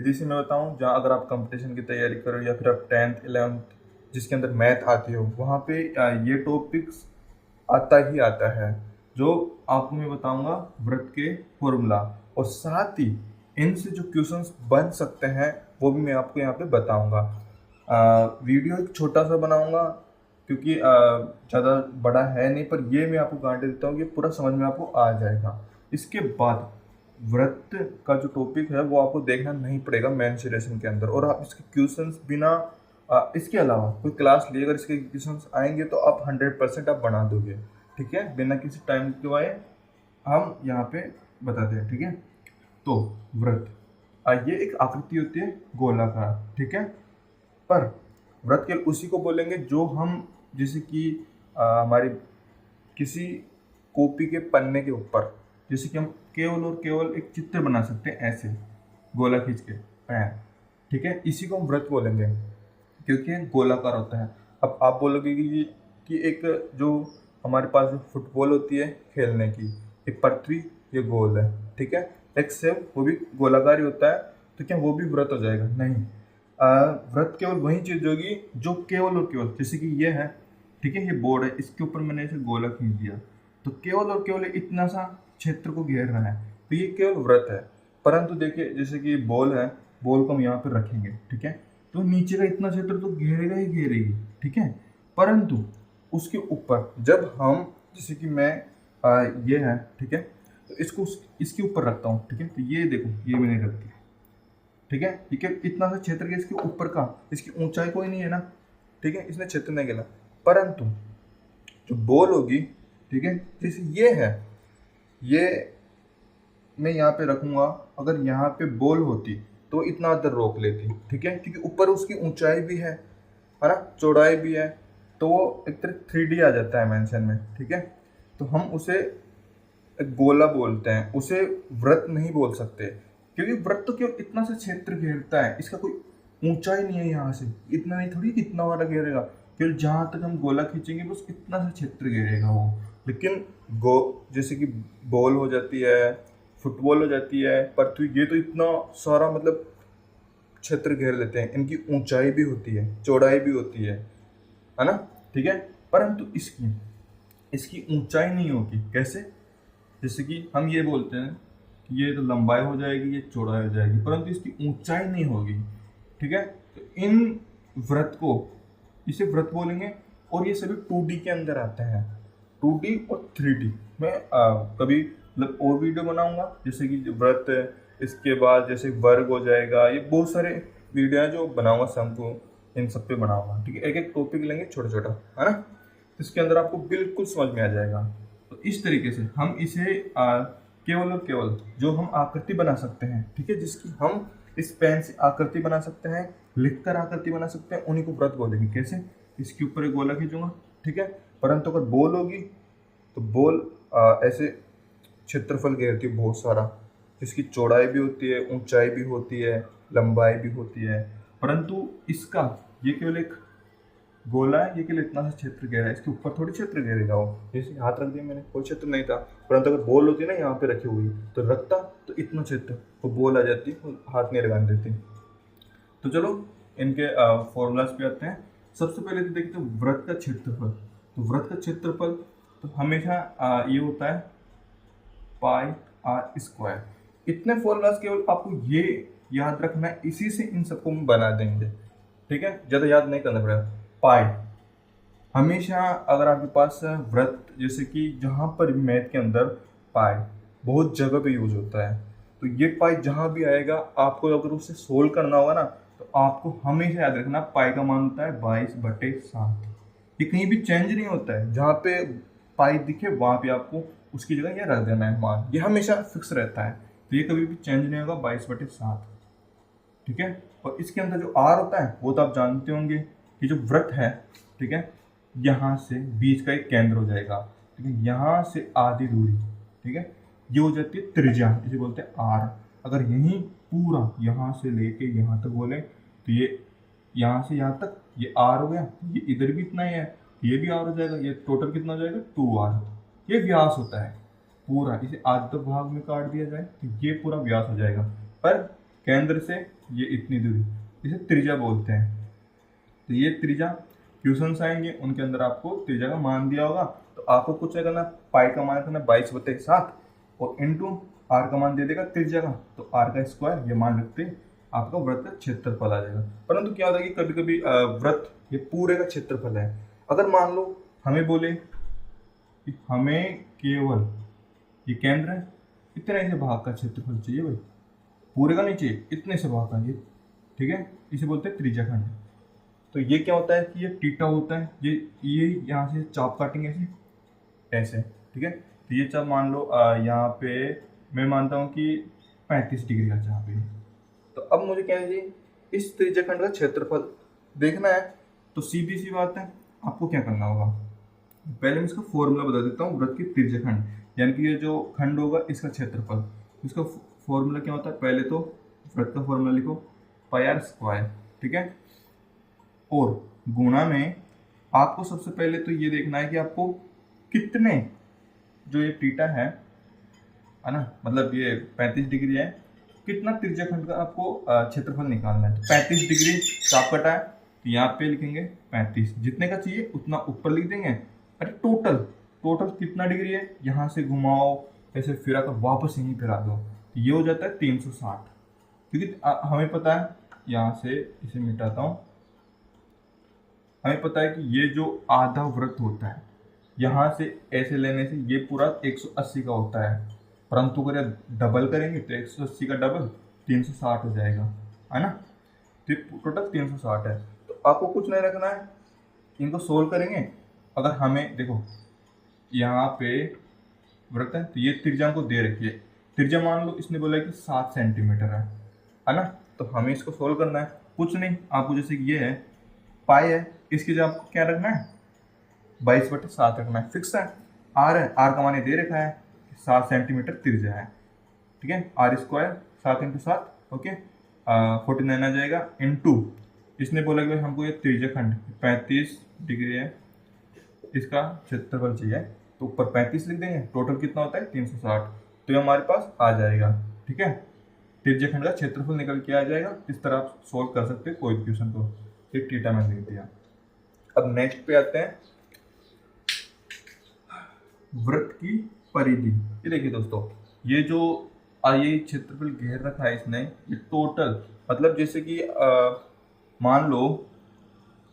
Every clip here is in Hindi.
सीधी सी मैं बताऊँ, जहाँ अगर आप कंपटीशन की तैयारी करो या फिर आप 10th 11th जिसके अंदर मैथ आती हो, वहाँ पे ये टॉपिक्स आता ही आता है, जो आपको मैं बताऊंगा व्रत के फॉर्मूला, और साथ ही इनसे जो क्वेश्चंस बन सकते हैं वो भी मैं आपको यहाँ पे बताऊंगा। वीडियो एक छोटा सा बनाऊंगा क्योंकि ज़्यादा बड़ा है नहीं, पर ये मैं आपको गारंटी देता हूँ कि पूरा समझ में आपको आ जाएगा। इसके बाद व्रत का जो टॉपिक है वो आपको देखना नहीं पड़ेगा मेंस्ट्रुएशन के अंदर, और आप इसके क्वेश्चंस बिना इसके अलावा कोई क्लास लिए अगर इसके क्वेश्चंस आएंगे तो आप 100% आप बना दोगे। ठीक है, बिना किसी टाइम गवाए हम यहाँ पे बताते हैं। ठीक है, तो व्रत ये एक आकृति होती है गोलाकार। ठीक है, पर व्रत केवल उसी को बोलेंगे जो हम जैसे कि हमारी किसी कॉपी के पन्ने के ऊपर, जैसे कि हम केवल और केवल एक चित्र बना सकते हैं ऐसे गोला खींच के पैर। ठीक है, इसी को हम व्रत बोलेंगे क्योंकि ये गोलाकार होता है। अब आप बोलोगे कि एक जो हमारे पास जो फुटबॉल होती है खेलने की, एक पृथ्वी ये गोल है। ठीक है, एक सेव वो भी गोलाकार ही होता है, तो क्या वो भी व्रत हो जाएगा? नहीं। व्रत केवल वही चीज होगी जो केवल और केवल, जैसे कि ये है, ठीक है, ये बोर्ड है, इसके ऊपर मैंने इसे गोला खींच दिया, तो केवल और केवल इतना सा क्षेत्र को घेर रहा है, तो ये केवल व्रत है। परंतु देखिए, जैसे कि बॉल है, बॉल को हम यहाँ पर रखेंगे, ठीक है, तो नीचे का इतना क्षेत्र तो घेरेगा ही घेरेगी। ठीक है, परंतु उसके ऊपर जब हम, जैसे कि मैं ये है, ठीक है, तो इसको इसके ऊपर रखता हूँ। ठीक है, तो ये देखो, ये मैंने रख दिया। ठीक है, ठीक है, इतना सा क्षेत्र के इसके ऊपर का, इसकी ऊंचाई कोई नहीं है ना। ठीक है, इसने क्षेत्र नहीं खेला, परंतु जो बॉल होगी, ठीक है, जैसे ये है, ये मैं यहाँ पे रखूंगा, अगर यहाँ पे बॉल होती तो इतना अंदर रोक लेती। ठीक है, क्योंकि ऊपर उसकी ऊंचाई भी है ना, चौड़ाई भी है, तो वो एक तरह 3D आ जाता है मेंशन में। ठीक है, तो हम उसे एक गोला बोलते हैं, उसे व्रत नहीं बोल सकते, क्योंकि व्रत तो केवल इतना सा क्षेत्र घेरता है, इसका कोई ऊंचाई नहीं है। यहाँ से इतना नहीं, थोड़ी इतना वाला घेरेगा, केवल जहाँ तक हम गोला खींचेंगे बस इतना सा क्षेत्र घेरेगा वो। लेकिन जैसे कि बॉल हो जाती है, फुटबॉल हो जाती है, पृथ्वी, ये तो इतना सारा मतलब क्षेत्र घेर लेते हैं। इनकी ऊंचाई भी होती है, चौड़ाई भी होती है ना। ठीक है, परंतु इसकी इसकी ऊंचाई नहीं होगी। कैसे? जैसे कि हम ये बोलते हैं कि ये तो लंबाई हो जाएगी, ये चौड़ाई हो जाएगी, परंतु इसकी ऊंचाई नहीं होगी। ठीक है, तो इन व्रत को, इसे व्रत बोलेंगे, और ये सभी 2D के अंदर आते हैं, 2D और 3D। मैं कभी मतलब और वीडियो बनाऊंगा, जैसे कि व्रत, इसके बाद जैसे वर्ग हो जाएगा, ये बहुत सारे वीडियो हैं जो बनाऊंगा, शंकु, इन सब पे बनाऊंगा। ठीक है, एक एक टॉपिक लेंगे छोटा छोटा, है ना, इसके अंदर आपको बिल्कुल समझ में आ जाएगा। तो इस तरीके से हम इसे केवल और केवल जो हम आकृति बना सकते हैं, ठीक है, जिसकी हम इस पेन से आकृति बना सकते हैं, लिखकर आकृति बना सकते हैं, उन्हीं को व्रत बोलेंगे। कैसे? इसके ऊपर एक गोला खींचूंगा, ठीक है, परंतु अगर बॉल होगी तो बॉल ऐसे क्षेत्रफल घेरती है बहुत सारा, जिसकी चौड़ाई भी होती है, ऊंचाई भी होती है, लंबाई भी होती है। परंतु इसका ये केवल एक गोला है, ये केवल इतना सा क्षेत्र घेरा है, इसके ऊपर थोड़ी क्षेत्र घेरेगा वो। जैसे हाथ रख दिया मैंने, कोई क्षेत्र नहीं था, परंतु अगर बॉल होती ना यहाँ पे रखी हुई, तो रखता तो इतना क्षेत्र, वो बॉल आ जाती, हाथ नहीं लगाने देती। तो चलो इनके फॉर्मूलाज पे आते हैं। सबसे पहले तो देखते हैं व्रत का क्षेत्रफल। तो व्रत का क्षेत्रफल तो हमेशा ये होता है पाई आर स्क्वायर। इतने फॉर्मूलाज केवल आपको ये याद रखना है, इसी से इन सबको हम बना देंगे। ठीक है, ज़्यादा याद नहीं करना पड़ेगा। पाई हमेशा, अगर आपके पास व्रत, जैसे कि जहाँ पर भी मैथ के अंदर पाई बहुत जगह पे यूज होता है, तो ये पाई जहाँ भी आएगा, आपको अगर उसे सोल्व करना होगा ना, तो आपको हमेशा याद रखना पाई का मान होता है 22/7। ये कहीं भी चेंज नहीं होता है, जहाँ पे पाई दिखे वहाँ पे आपको उसकी जगह ये रख देना है मान, ये हमेशा फिक्स रहता है, तो ये कभी भी चेंज नहीं होगा, 22/7। ठीक है, और इसके अंदर जो आर होता है वो तो आप जानते होंगे कि जो व्रत है, ठीक है, यहाँ से बीच का एक केंद्र हो जाएगा, ठीक है, यहाँ से आधी दूरी, ठीक है, ये हो जाती है त्रिज्या, इसे बोलते हैं आर। अगर यही पूरा यहाँ से लेके यहाँ तक बोले, तो ये यहाँ से यहाँ तक ये आर हो गया, ये इधर भी इतना ही है, ये भी आर हो जाएगा, ये टोटल कितना हो जाएगा 2r। ये व्यास होता है पूरा, इसे आधे भाग में काट दिया जाए तो ये पूरा व्यास हो जाएगा। पर केंद्र से ये इतनी दूरी, इसे त्रिज्या बोलते हैं। तो ये त्रिज्या क्वेश्चंस आएंगे, उनके अंदर आपको त्रिज्या का मान दिया होगा, तो आपको कुछ नहीं करना, पाई का मान करना 22/7 और इंटू आर का मान दे देगा त्रिज्या का, तो आर का स्क्वायर ये मान रखते आपका वृत्त का क्षेत्रफल आ जाएगा। परंतु क्या होता है कि कभी कभी वृत्त ये पूरे का क्षेत्रफल है। अगर मान लो हमें बोले कि हमें केवल ये केंद्र है, इतने से भाग का क्षेत्रफल चाहिए भाई, पूरे का नहीं चाहिए, इतने से भाग का ये, ठीक है, इसे बोलते हैं त्रिज्याखंड। तो ये क्या होता है कि ये थीटा होता है, ये यहाँ से चाप काटेंगे ऐसे ऐसे, ठीक है। तो ये चाप मान लो यहाँ पे मैं मानता हूँ कि 35 डिग्री का चाप है। तो अब मुझे क्या चाहिए, इस त्रिज्याखंड का क्षेत्रफल देखना है। तो सीधी सी बात है, आपको क्या करना होगा, पहले मैं इसका फॉर्मूला बता देता हूँ। वृत्त की त्रिज्याखंड यानी कि ये जो खंड होगा इसका क्षेत्रफल, इसका फॉर्मूला क्या होता है, पहले तो वृत्त का फॉर्मूला लिखो पाई आर स्क्वायर, ठीक है। और गुणा में आपको सबसे पहले तो ये देखना है कि आपको कितने, जो ये थीटा है ना, मतलब ये 35 डिग्री है, कितना त्रिज्याखंड का आपको क्षेत्रफल निकालना है। तो 35 डिग्री चाप कटा है, तो यहाँ पे लिखेंगे 35, जितने का चाहिए उतना ऊपर लिख देंगे। अरे टोटल टोटल कितना डिग्री है, यहाँ से घुमाओ ऐसे फिरा कर वापस यहीं फिरा दो, तो ये हो जाता है 360। क्योंकि हमें पता है, यहाँ से इसे मिटाता हूँ, हमें पता है कि ये जो आधा वृत्त होता है यहाँ से ऐसे लेने से ये पूरा 180 का होता है, परंतु अगर डबल करेंगे तो 180 का डबल 360 हो जाएगा, है ना। तो टोटल 360 है। तो आपको कुछ नहीं रखना है, इनको सोल्व करेंगे। अगर हमें देखो यहाँ पे वृत्त है, तो ये त्रिज्या को दे रखी है, त्रिज्या मान लो इसने बोला कि 7 सेंटीमीटर है ना। तो हमें इसको सोल्व करना है, कुछ नहीं, आपको जैसे कि ये है पाई है, इसकी जगह आपको क्या रखना है 22/7 रखना है, फिक्स है। आर है, आर का मान दे रखा है 7 सेंटीमीटर त्रिज्या है, ठीक है। आर स्क्वायर 7 × 7 ओके 49 आ जाएगा, इंटू इसने बोला कि हमको ये त्रिज्याखंड 35 डिग्री है, इसका क्षेत्रफल चाहिए, तो ऊपर 35 लिख देंगे, टोटल कितना होता है 360, तो ये हमारे पास आ जाएगा, ठीक है। त्रिज्याखंड का क्षेत्रफल निकल के आ जाएगा। इस तरह आप सोल्व कर सकते हैं कोई क्वेश्चन को, एक थीटा में दे दिया। अब नेक्स्ट पे आते हैं, वृत्त की परिधि। ये देखिए दोस्तों, ये जो ये क्षेत्रफल घेर रखा है इसने, ये टोटल मतलब जैसे कि मान लो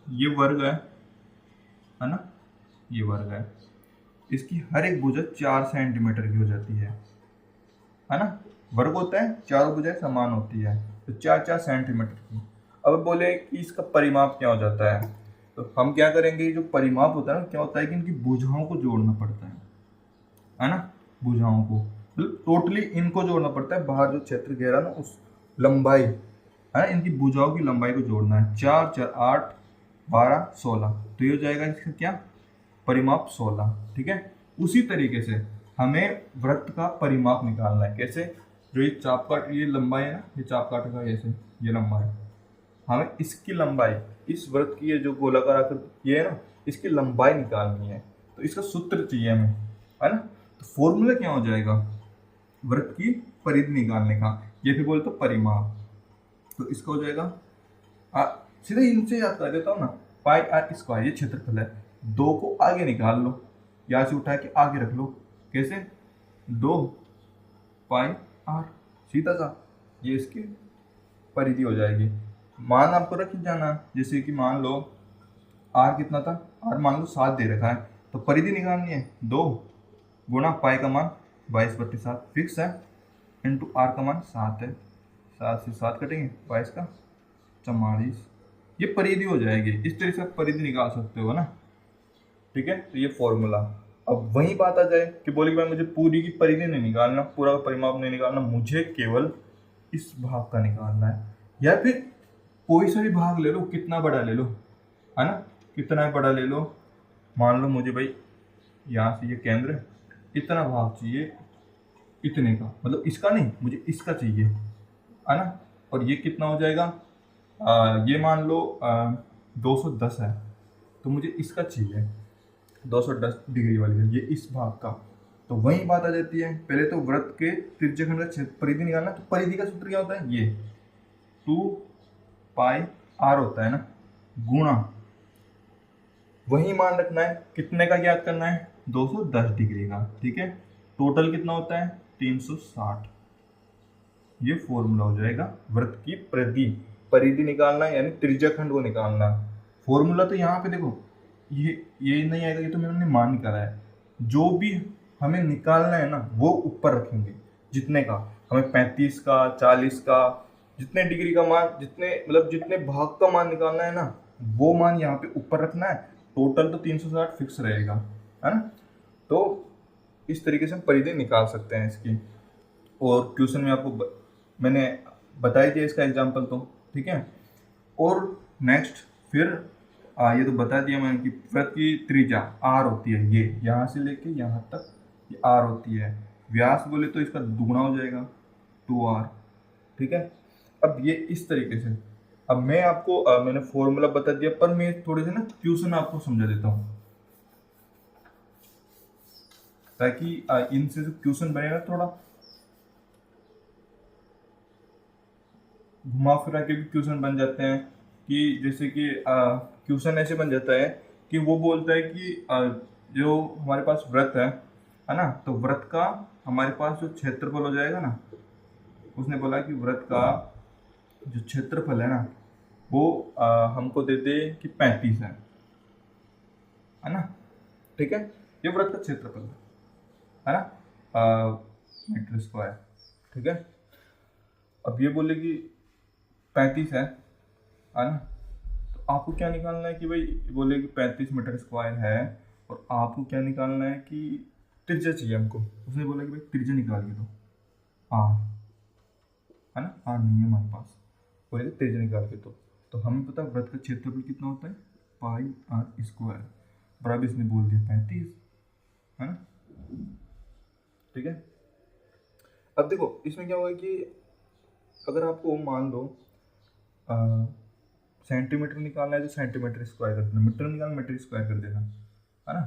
ये वर्ग है ना, ये वर्ग है, इसकी हर एक भुजा 4 सेंटीमीटर की हो जाती है ना। वर्ग होता है, चारों भुजाएं समान होती है, तो 4-4 सेंटीमीटर की। अब बोले कि इसका परिमाप क्या हो जाता है, तो हम क्या करेंगे, जो परिमाप होता है ना, क्या होता है कि इनकी भुजाओं को जोड़ना पड़ता है ना, भुजाओं को टोटली इनको जोड़ना पड़ता है। बाहर जो क्षेत्र घेरा ना उस लंबाई है ना, इनकी भुजाओं की लंबाई को जोड़ना है। 4 4 8 12 16, तो ये हो जाएगा इसका क्या परिमाप 16, ठीक है। उसी तरीके से हमें वृत्त का परिमाप निकालना है। कैसे, जो ये चापकाठ ये लंबाई है ना, ये चापकाठ का ऐसे ये लंबाई, हमें इसकी लंबाई, इस वृत्त की ये जो गोलाकार आकृति ये है ना, इसकी लंबाई निकालनी है। तो इसका सूत्र चाहिए हमें, है ना। तो फॉर्मूला क्या हो जाएगा, वृत्त की परिधि निकालने का, ये भी बोलते परिमाप। तो इसका हो जाएगा सीधे इनसे याद कर देता हूँ ना, पाई आर स्क्वायर, ये क्षेत्रफल है, 2 को आगे निकाल लो, यहाँ से उठा के आगे रख लो, कैसे 2 पाई आर, सीधा सा ये इसकी परिधि हो जाएगी। मान आपको रख जाना, जैसे कि मान लो आर कितना था, आर मान लो 7 दे रखा है, तो परिधि निकालनी है 2 गुणा पाई का मान 22/7 फिक्स है, इंटू आर का मान 7 है, 7 से 7 कटेंगे, 22 का 44, ये परिधि हो जाएगी। इस तरह से आप परिधि निकाल सकते हो ना, ठीक है। तो ये फॉर्मूला। अब वही बात आ जाए कि बोले कि भाई मुझे पूरी की परिधि नहीं निकालना, पूरा परिमाप नहीं निकालना, मुझे केवल इस भाग का निकालना है, या फिर कोई सा भी भाग ले लो, कितना बड़ा ले लो, है ना, कितना बड़ा ले लो। मान लो मुझे भाई यहाँ से ये केंद्र इतना भाग चाहिए, इतने का, मतलब इसका नहीं, मुझे इसका चाहिए, है ना। और ये कितना हो जाएगा, ये मान लो 210 है, तो मुझे इसका चाहिए 210 डिग्री वाली, ये इस भाग का। तो वही बात आ जाती है, पहले तो वृत्त के त्रिज्याखंड का परिधि निकालना, तो परिधि का सूत्र क्या होता है, ये 2πr होता है ना, गुणा वही मान रखना है, कितने का ज्ञात करना है, 210 डिग्री का। ठीक है, टोटल कितना होता है 360। ये फॉर्मूला हो जाएगा वृत्त की परिधि निकालना है, यानी त्रिज्याखंड को निकालना। फॉर्मूला तो यहाँ पे देखो ये नहीं आएगा, ये तो मैंने मान निकाला है। जो भी हमें निकालना है ना वो ऊपर रखेंगे, जितने का हमें 35 का 40 का जितने डिग्री का मान, जितने मतलब जितने भाग का मान निकालना है ना, वो मान यहाँ पे ऊपर रखना है। टोटल तो 360 फिक्स रहेगा, है ना। तो इस तरीके से हम परिधि निकाल सकते हैं इसकी। और क्वेश्चन में आपको मैंने बताई दिया इसका एग्जाम्पल तो, ठीक है। और नेक्स्ट फिर ये तो बता दिया मैंने कि वृत्त की त्रिज्या r होती है, ये यहाँ से लेके यहाँ तक ये r होती है। व्यास बोले तो इसका दुगुना हो जाएगा 2r, ठीक है। अब ये इस तरीके से, अब मैं आपको मैंने फॉर्मूला बता दिया, पर मैं थोड़े से ना क्वेश्चन आपको समझा देता हूँ, ताकि इनसे जो क्वेश्चन बनेगा थोड़ा घुमा फिरा के भी क्वेश्चन बन जाते हैं। कि जैसे कि क्वेश्चन ऐसे बन जाता है कि वो बोलता है कि जो हमारे पास वृत्त है ना, तो वृत्त का हमारे पास जो क्षेत्रफल हो जाएगा ना, उसने बोला कि वृत्त का जो क्षेत्रफल है ना वो हमको दे दे कि 35 है ना, ठीक है। ये वृत्त का क्षेत्रफल है ना, मीटर स्क्वायर, ठीक है। अब ये बोले कि 35 है ना, तो आपको क्या निकालना है कि भाई बोले कि 35 मीटर स्क्वायर है, और आपको क्या निकालना है कि त्रिज्या चाहिए हमको। उसने बोला कि भाई त्रिज्या निकाल के दो, आर है ना, आर नहीं है हमारे पास, बोले त्रिज्या निकाल के दो। तो हमें पता है वृत्त का क्षेत्रफल कितना होता है, पाई आर स्क्वायर, बराबर इसने बोल दिया 35, है ना, ठीक है। अब देखो इसमें क्या होगा कि अगर आपको मान लो सेंटीमीटर निकालना है तो सेंटीमीटर स्क्वायर कर देना, मीटर निकालना मीटर स्क्वायर कर देना, है ना।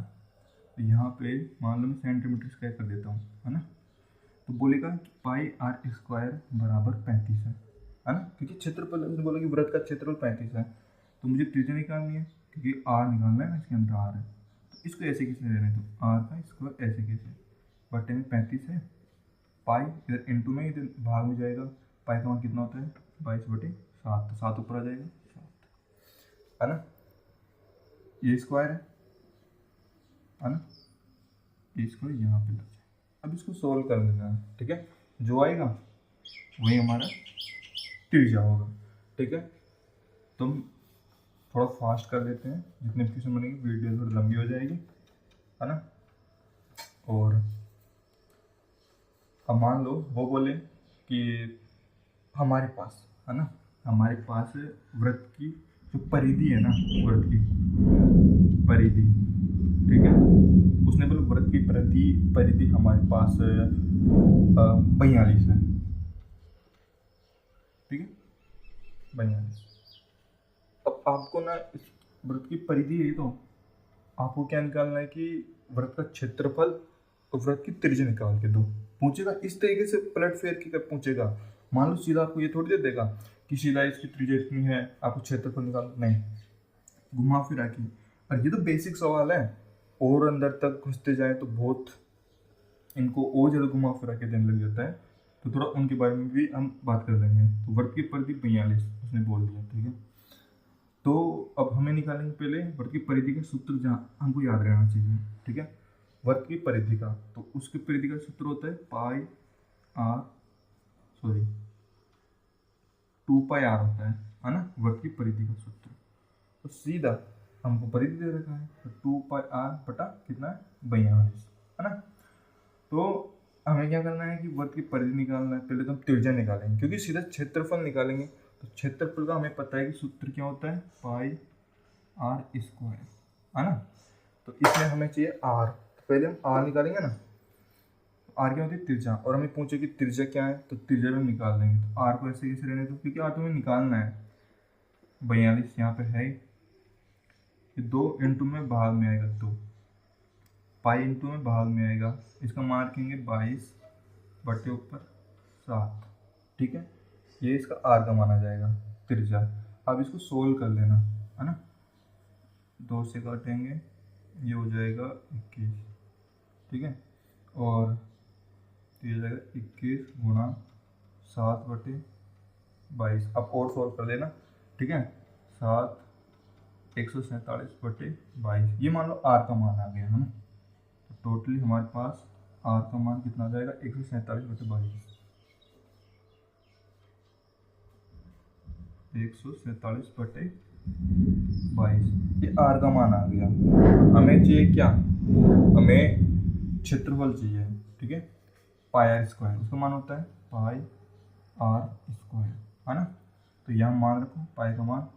तो यहाँ पे मान लो मैं सेंटीमीटर स्क्वायर कर देता हूँ, है ना। तो बोलेगा कि पाई आर स्क्वायर बराबर 35 है ना, क्योंकि क्षेत्रफल उसने बोला कि वृत्त का क्षेत्रफल 35 है, तो मुझे त्रिज्या निकालनी है क्योंकि आर निकालना है ना, इसके अंदर आर है। तो इसको ऐसे कैसे रहने दो, आर का स्क्वायर ऐसे कैसे, बटे में 35 है, पाई इधर इंटू में इधर भाग में जाएगा, पाई का मान कितना होता है 22/7, तो 7 ऊपर आ जाएगा, 7 है ना। ये स्क्वायर है ना, ये स्क्वायर यहाँ पे लग जाए। अब इसको सोल्व कर देना है, ठीक है। जो आएगा वही हमारा त्रिज्या होगा, ठीक है। तो हम थोड़ा फास्ट कर लेते हैं, जितने क्वेश्चन बनेंगे वीडियो थोड़ी लंबी हो जाएगी, है ना। और अब मान लो वो बोले कि हमारे पास है ना, हमारे पास वृत्त की जो परिधि है ना, वृत्त की परिधि, ठीक है। उसने बोला वृत्त की परिधि हमारे पास 42 है, ठीक है, 42। अब आपको ना इस वृत्त की परिधि है, तो आपको क्या निकालना है कि वृत्त का क्षेत्रफल और वृत्त की त्रिज्या निकाल के दो। पूछेगा इस तरीके से पलट फेर के पूछेगा, मान लो सीधा आपको ये थोड़ी दे देगा कि सीधा इसकी त्रिज्या इतनी है आपको क्षेत्रफल निकाल, नहीं, घुमा फिरा के। और ये तो बेसिक सवाल है, और अंदर तक घुसते जाए तो बहुत इनको और ज़्यादा घुमा फिरा के देने लग जाता है, तो थोड़ा उनके बारे में भी हम बात कर लेंगे। तो वृत्त की परिधि 42 उसने बोल दिया, ठीक है। तो अब हमें निकालेंगे पहले वृत्त की परिधि का सूत्र, जहाँ हमको याद रहना चाहिए, ठीक है। वृत्त की परिधि का, तो उसकी परिधि का सूत्र होता है पाई आर, सॉरी 2πr होता है ना, वृत्त की परिधि का सूत्र। तो सीधा हमको परिधि दे रखा है, तो 2πr बटा कितना है 42, है ना। तो हमें क्या करना है कि वृत्त की परिधि निकालना है, पहले तो हम त्रिज्या निकालेंगे, क्योंकि सीधा क्षेत्रफल निकालेंगे। तो क्षेत्रफल का हमें पता है कि सूत्र क्या होता है, पाई आर स्क्वायर, है ना। तो इसमें हमें चाहिए आर, तो पहले हम आर निकालेंगे ना, आर क्या होती है त्रिज्या, और हमें पूछे कि त्रिज्या क्या है, तो त्रिज्या में निकाल देंगे। तो आर को ऐसे कैसे रहने दो, क्योंकि आर तो हमें निकालना है, 42 यहाँ पे है, ये 2 इंटू में भाग में आएगा 2, पाई इंटू में भाग में आएगा, इसका मान रखेंगे 22/7, ठीक है। ये इसका आर का मान आ जाएगा त्रिज्या। अब इसको सोल्व कर लेना, है ना। 2 से काटेंगे, ये हो जाएगा 21, ठीक है। और ये हो जाएगा 21 गुणा 7/22। अब और सोल्व कर लेना, ठीक है। 147/22, ये मान लो आर का मान आ गया, है ना। तो टोटली हमारे पास आर का मान कितना आ जाएगा, 147/22। 147/22, ये आर का मान आ गया। हमें चाहिए क्या, हमें क्षेत्रफल चाहिए, ठीक है। पाई आर स्क्वायर, उसका मान होता है पाई आर स्क्वायर, है ना। तो यहाँ मान रखो पाई का मान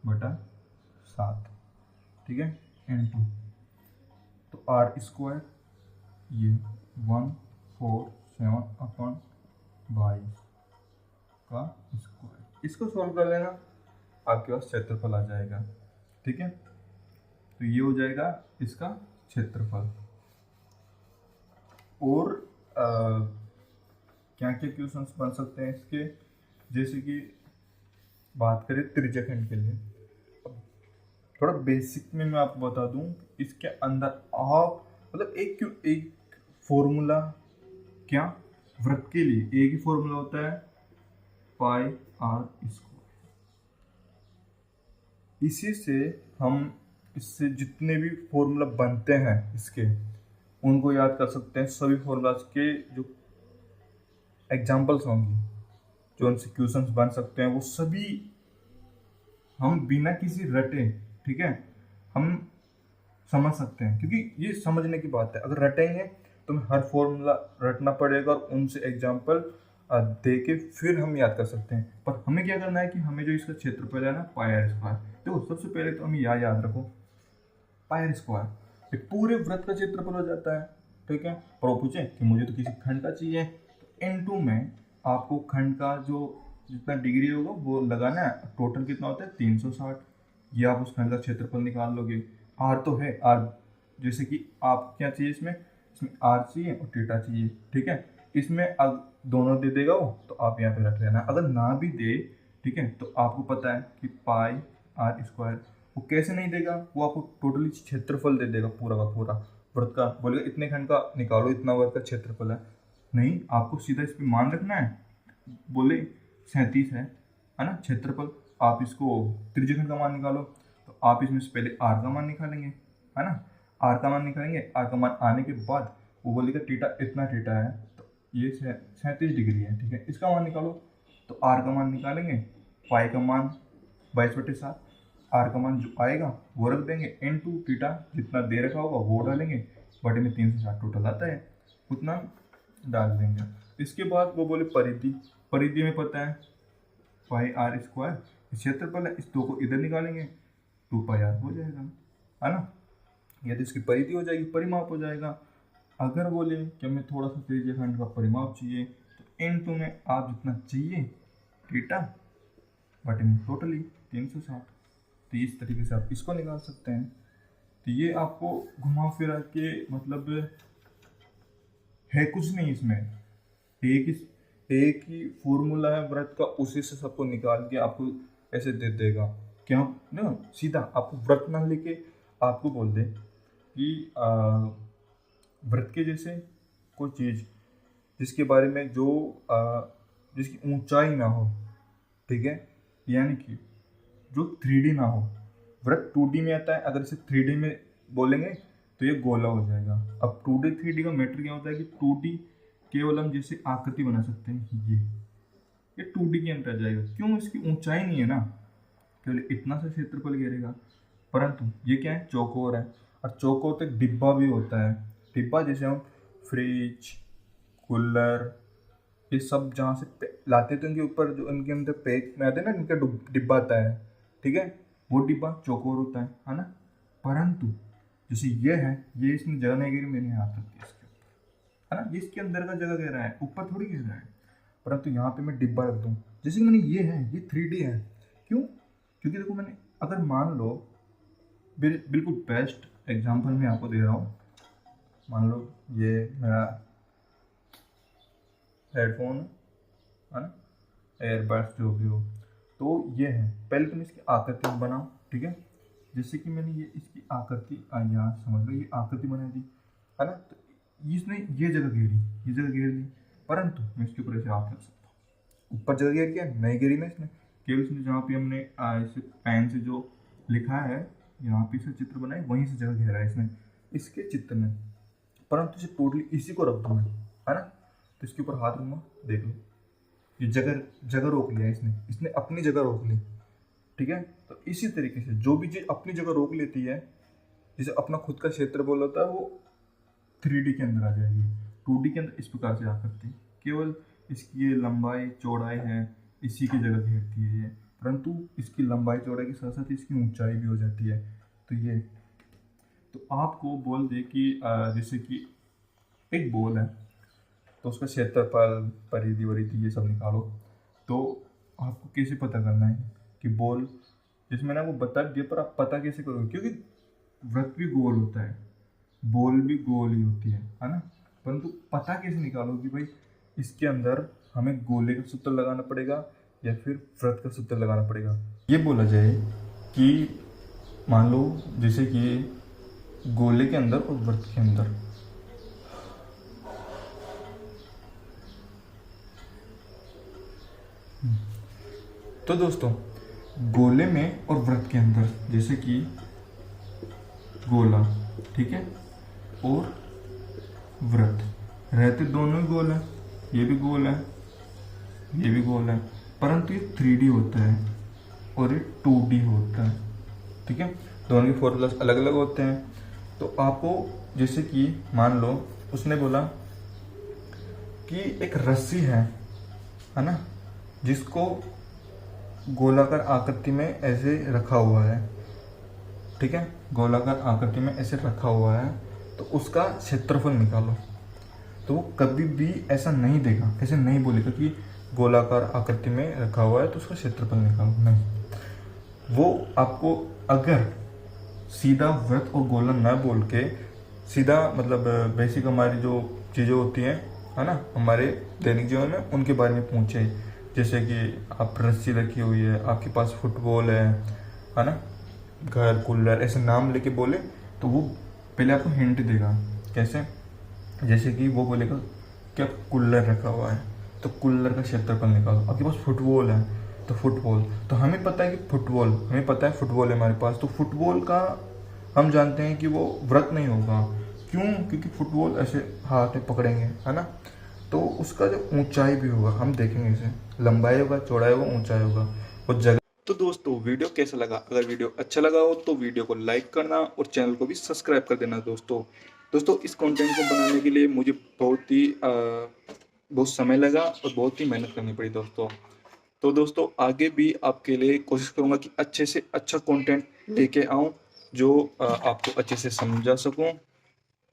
22/7, ठीक है, इनटू, तो आर स्क्वायर ये 147/22 का स्क्वायर। इसको सॉल्व कर लेना, आपके पास क्षेत्रफल आ जाएगा, ठीक है। तो ये हो जाएगा इसका क्षेत्रफल। और क्या क्या क्वेश्चंस बन सकते हैं इसके, जैसे कि बात करें त्रिज्याखंड के लिए। थोड़ा बेसिक में मैं आपको बता दूं, इसके अंदर आप मतलब एक फॉर्मूला, क्या, वृत्त के लिए एक ही फॉर्मूला होता है, पाई आर स्क्वायर। इसी से हम, इससे जितने भी फॉर्मूला बनते हैं इसके, उनको याद कर सकते हैं। सभी फॉर्मूलाज के जो एग्जाम्पल्स होंगी, जो उनसे क्वेश्चंस बन सकते हैं, वो सभी हम बिना किसी रटे, ठीक है, हम समझ सकते हैं। क्योंकि ये समझने की बात है, अगर रटेंगे तो हमें हर फॉर्मूला रटना पड़ेगा और उनसे एग्जाम्पल दे के फिर हम याद कर सकते हैं। पर हमें क्या करना है कि हमें जो इसका क्षेत्रफल है ना, पाई आर स्क्वायर, देखो सबसे पहले तो हमें याद रखो पाई आर स्क्वायर एक पूरे वृत्त का क्षेत्रफल हो जाता है, ठीक है। पर वो पूछे कि मुझे तो किसी खंड का चाहिए, तो N2 में आपको खंड का जो जितना डिग्री होगा वो लगाना है। टोटल कितना होता है 360, ये आप उस खंड का क्षेत्रफल निकाल लोगे। आर तो है, आर जैसे कि आप क्या चाहिए इसमें आर चाहिए और थीटा चाहिए, ठीक है। इसमें अब दोनों दे देगा वो, तो आप यहाँ पे रख लेना। अगर ना भी दे, ठीक है, तो आपको पता है कि पाई आर स्क्वायर, वो कैसे नहीं देगा, वो आपको टोटली क्षेत्रफल दे देगा पूरा का पूरा वृत्त का। बोलेगा इतने खंड का निकालो, इतना वृत्त का क्षेत्रफल है। नहीं, आपको सीधा इस पर मान रखना है। बोले 37 है ना क्षेत्रफल, आप इसको त्रिज्याखंड का मान निकालो, तो आप इसमें से पहले आर का मान निकालेंगे, है ना। आर का मान निकालेंगे, आर का मान आने के बाद वो बोलेगा थीटा इतना थीटा है, तो ये 37 डिग्री है, ठीक है। इसका मान निकालो, तो आर का मान निकालेंगे, पाई का मान 22/7, आर का मान जो आएगा वो रख देंगे, N2 थीटा जितना दे रखा होगा वो डालेंगे, बटे में 360 टोटल आता है, उतना डाल देंगे। इसके बाद वो बोले परिधि, परिधि में पता है पाई आर स्क्वायर क्षेत्रफल है, इस दो को इधर निकालेंगे, 2 पाई आर हो जाएगा, है ना। यदि इसकी परिधि हो जाएगी, परिमाप हो जाएगा। अगर बोले कि हमें थोड़ा सा त्रिज्याखंड का परिमाप चाहिए, तो N2 में आप जितना चाहिए थीटा बटे में टोटली 360, तो इस तरीके से आप इसको निकाल सकते हैं। तो ये आपको घुमा फिरा के मतलब है कुछ नहीं इसमें, एक ही फॉर्मूला है वृत्त का, उसी से सबको निकाल के आपको ऐसे दे देगा। क्या ना, सीधा आपको वृत्त ना लेके आपको बोल दे कि वृत्त के जैसे कोई चीज़ जिसके बारे में जो जिसकी ऊंचाई ना हो, ठीक है, यानी कि जो 3D ना हो। वृत्त 2D में आता है, अगर इसे 3D में बोलेंगे तो ये गोला हो जाएगा। अब 2D 3D का मैटर क्या होता है कि 2D केवल हम जैसे आकृति बना सकते हैं, ये 2D के अंदर आ जाएगा। क्यों, इसकी ऊंचाई नहीं है ना, केवल इतना सा क्षेत्रफल घेरेगा। परंतु ये क्या है, चौकोर है, और चौकोर तक डिब्बा भी होता है। डिब्बा जैसे हम फ्रिज, कूलर, ये सब जहाँ से लाते तो इनके ऊपर जो इनके अंदर पैक में आते हैं ना, इनका डिब्बा आता है, ठीक है, वो डिब्बा चौकोर होता है ना। परंतु जैसे ये है, ये इसमें जगह नहीं गिरी, मैंने हाथ रख दिया इसके ऊपर, है ना, ये इसके अंदर का जगह घेरा है, ऊपर थोड़ी घेरा है। परंतु यहाँ पे मैं डिब्बा रख दूँ, जैसे कि मैंने ये है, ये 3D है। क्यों, क्योंकि देखो मैंने, अगर मान लो बिल्कुल बेस्ट एग्जाम्पल मैं आपको दे रहा हूँ, मान लो ये मेरा हेडफोन है ना, एयरबड्स जो भी हो। तो ये है, पहले तुम इसकी आकृति बनाओ, ठीक है। जैसे कि मैंने ये इसकी आकृति यहाँ समझ लो, ये आकृति बना दी है ना। तो इसने ये जगह घेरी, ये जगह घेर ली, परंतु मैं इसके ऊपर ऐसे हाथ रख सकता हूँ। ऊपर जगह घेर क्या नहीं घेरी ना इसने, केवल इसने जहाँ पे हमने इसे पेन से जो लिखा है यहाँ पे से चित्र बनाए वहीं से जगह घेरा है इसने इसके चित्र में, परंतु इसे टोटली इसी को रख दूँ मैं, है ना। तो इसके ऊपर हाथ रखूँगा, देख लो ये जगह जगह रोक लिया इसने, इसने अपनी जगह रोक ली, ठीक है। तो इसी तरीके से जो भी चीज़ अपनी जगह रोक लेती है, जैसे अपना खुद का क्षेत्र बोल होता है, वो 3D के अंदर आ जाएगी। 2D के अंदर इस प्रकार से आ सकती है, केवल इसकी ये लंबाई चौड़ाई है इसी की जगह घेरती है ये, परंतु इसकी लंबाई चौड़ाई के साथ साथ इसकी ऊंचाई भी हो जाती है। तो ये तो आपको बोल दे कि जैसे कि एक बॉल है तो उसका क्षेत्रफल परिधि वरिधि ये सब निकालो। तो आपको कैसे पता करना है कि बॉल, जैसे मैंने आपको बता दिया, पर आप पता कैसे करोगे, क्योंकि वृत्त भी गोल होता है, बॉल भी गोल ही होती है ना। परंतु पता कैसे निकालो कि भाई इसके अंदर हमें गोले का सूत्र लगाना पड़ेगा या फिर वृत्त का सूत्र लगाना पड़ेगा। ये बोला जाए कि मान लो जैसे कि गोले के अंदर और वृत्त के अंदर तो दोस्तों गोले में और वृत्त के अंदर, जैसे कि गोला, ठीक है, और वृत्त रहते दोनों ही गोल है, ये भी गोल है ये भी गोल है, परंतु ये 3D होता है और ये 2D होता है, ठीक है। दोनों के फॉर्मूलास अलग अलग होते हैं। तो आपको जैसे कि मान लो उसने बोला कि एक रस्सी है ना, जिसको गोलाकार आकृति में ऐसे रखा हुआ है, ठीक है, गोलाकार आकृति में ऐसे रखा हुआ है, तो उसका क्षेत्रफल निकालो। तो वो कभी भी ऐसा नहीं देगा, ऐसे नहीं बोलेगा कि गोलाकार आकृति में रखा हुआ है तो उसका क्षेत्रफल निकालो, नहीं। वो आपको अगर सीधा वृत्त और गोला न बोल के सीधा मतलब बेसिक हमारी जो चीज़ें होती हैं है ना हमारे दैनिक जीवन में, उनके बारे में पूछे, जैसे कि आप रस्सी रखी हुई है, आपके पास फुटबॉल है ना, घर, कूलर, ऐसे नाम लेके बोले तो वो पहले आपको हिंट देगा। कैसे? जैसे कि वो बोलेगा क्या कूलर रखा हुआ है तो कूलर का क्षेत्रफल निकालो। आपके पास फुटबॉल है तो फुटबॉल, तो हमें पता है कि फुटबॉल, हमें पता है फुटबॉल है हमारे पास, तो फुटबॉल का हम जानते हैं कि वो वृत्त नहीं होगा। क्यों? क्योंकि फुटबॉल ऐसे हाथ में पकड़ेंगे है ना, तो उसका जो ऊंचाई भी होगा हम देखेंगे, इसे लंबाई होगा, चौड़ाई होगा, ऊंचाई होगा, वो जगह। तो दोस्तों वीडियो कैसा लगा? अगर वीडियो अच्छा लगा हो तो वीडियो को लाइक करना और चैनल को भी सब्सक्राइब कर देना दोस्तों इस कंटेंट को बनाने के लिए मुझे बहुत समय लगा और बहुत ही मेहनत करनी पड़ी दोस्तों। तो दोस्तों आगे भी आपके लिए कोशिश करूंगा कि अच्छे से अच्छा कंटेंट लेके आऊं जो आपको अच्छे से समझा सकूं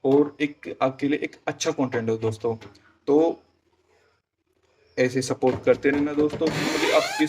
और एक आपके लिए एक अच्छा कंटेंट हो दोस्तों। तो ऐसे सपोर्ट करते रहना दोस्तों, मुझे आपकी